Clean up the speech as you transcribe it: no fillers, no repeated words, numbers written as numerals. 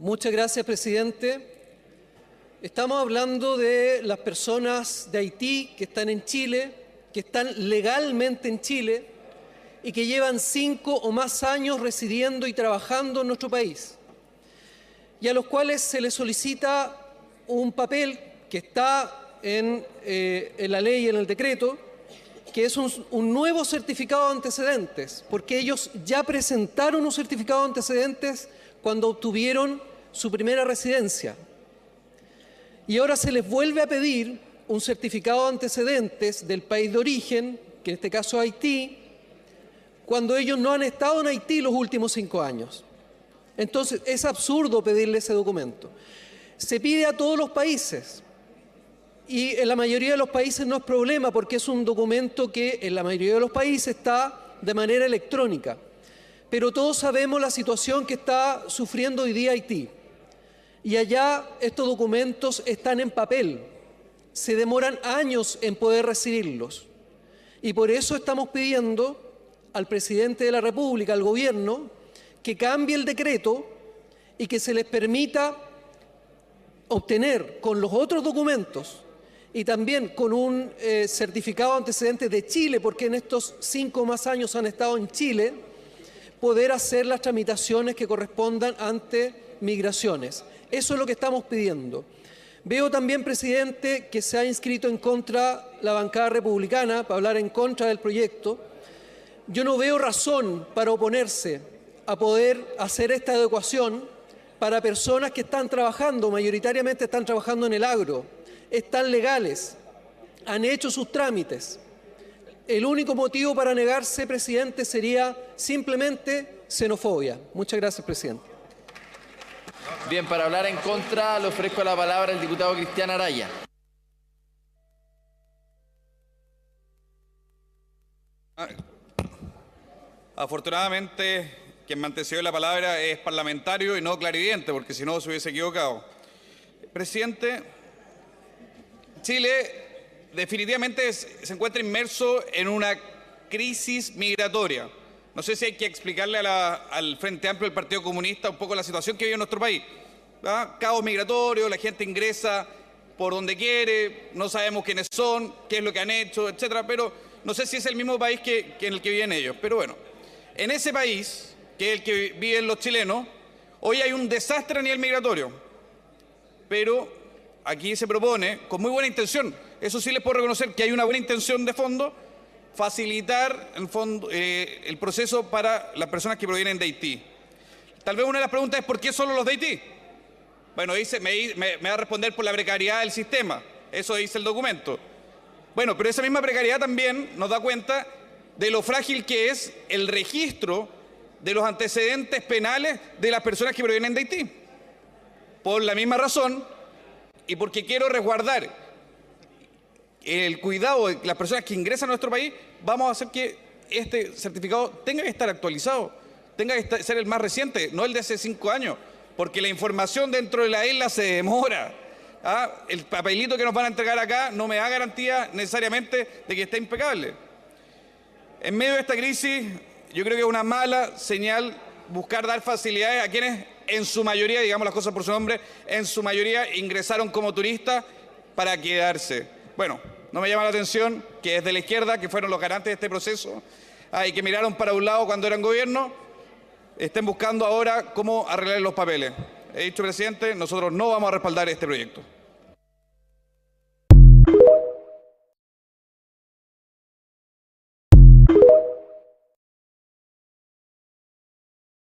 Muchas gracias, presidente. Estamos hablando de las personas de Haití que están en Chile, que están legalmente en Chile y que llevan 5 o más años residiendo y trabajando en nuestro país, y a los cuales se les solicita un papel que está en la ley y en el decreto, que es un nuevo certificado de antecedentes, porque ellos ya presentaron un certificado de antecedentes cuando obtuvieron su primera residencia. Y ahora se les vuelve a pedir un certificado de antecedentes del país de origen, que en este caso es Haití, cuando ellos no han estado en Haití los últimos 5 años. Entonces, es absurdo pedirle ese documento. Se pide a todos los países, y en la mayoría de los países no es problema, porque es un documento que en la mayoría de los países está de manera electrónica. Pero todos sabemos la situación que está sufriendo hoy día Haití. Y allá estos documentos están en papel, se demoran años en poder recibirlos. Y por eso estamos pidiendo al presidente de la República, al gobierno, que cambie el decreto y que se les permita obtener con los otros documentos y también con un certificado de antecedentes de Chile, porque en estos 5 más años han estado en Chile, poder hacer las tramitaciones que correspondan ante migraciones. Eso es lo que estamos pidiendo. Veo también, presidente, que se ha inscrito en contra la bancada republicana para hablar en contra del proyecto. Yo no veo razón para oponerse a poder hacer esta adecuación para personas que están trabajando, mayoritariamente están trabajando en el agro, están legales, han hecho sus trámites. El único motivo para negarse, presidente, sería simplemente xenofobia. Muchas gracias, presidente. Bien, para hablar en contra le ofrezco la palabra al diputado Cristian Araya. Afortunadamente, quien me antecedió la palabra es parlamentario y no clarividente, porque si no se hubiese equivocado. Presidente, Chile definitivamente se encuentra inmerso en una crisis migratoria. No sé si hay que explicarle al Frente Amplio del Partido Comunista un poco la situación que vive en nuestro país. ¿Verdad? Caos migratorio, la gente ingresa por donde quiere, no sabemos quiénes son, qué es lo que han hecho, etcétera, pero no sé si es el mismo país que en el que viven ellos. Pero bueno, en ese país, que es el que viven los chilenos, hoy hay un desastre a nivel migratorio. Pero aquí se propone, con muy buena intención, eso sí les puedo reconocer que hay una buena intención de fondo, facilitar el proceso para las personas que provienen de Haití. Tal vez una de las preguntas es ¿por qué solo los de Haití? Bueno, me va a responder por la precariedad del sistema, eso dice el documento. Bueno, pero esa misma precariedad también nos da cuenta de lo frágil que es el registro de los antecedentes penales de las personas que provienen de Haití. Por la misma razón, y porque quiero resguardar el cuidado de las personas que ingresan a nuestro país, vamos a hacer que este certificado tenga que estar actualizado, tenga que ser el más reciente, no el de hace 5 años, porque la información dentro de la isla se demora. El papelito que nos van a entregar acá no me da garantía necesariamente de que esté impecable. En medio de esta crisis, yo creo que es una mala señal buscar dar facilidades a quienes en su mayoría, digamos las cosas por su nombre, en su mayoría ingresaron como turistas para quedarse. Bueno, no me llama la atención que desde la izquierda, que fueron los garantes de este proceso, y que miraron para un lado cuando eran gobierno, estén buscando ahora cómo arreglar los papeles. He dicho, presidente, nosotros no vamos a respaldar este proyecto.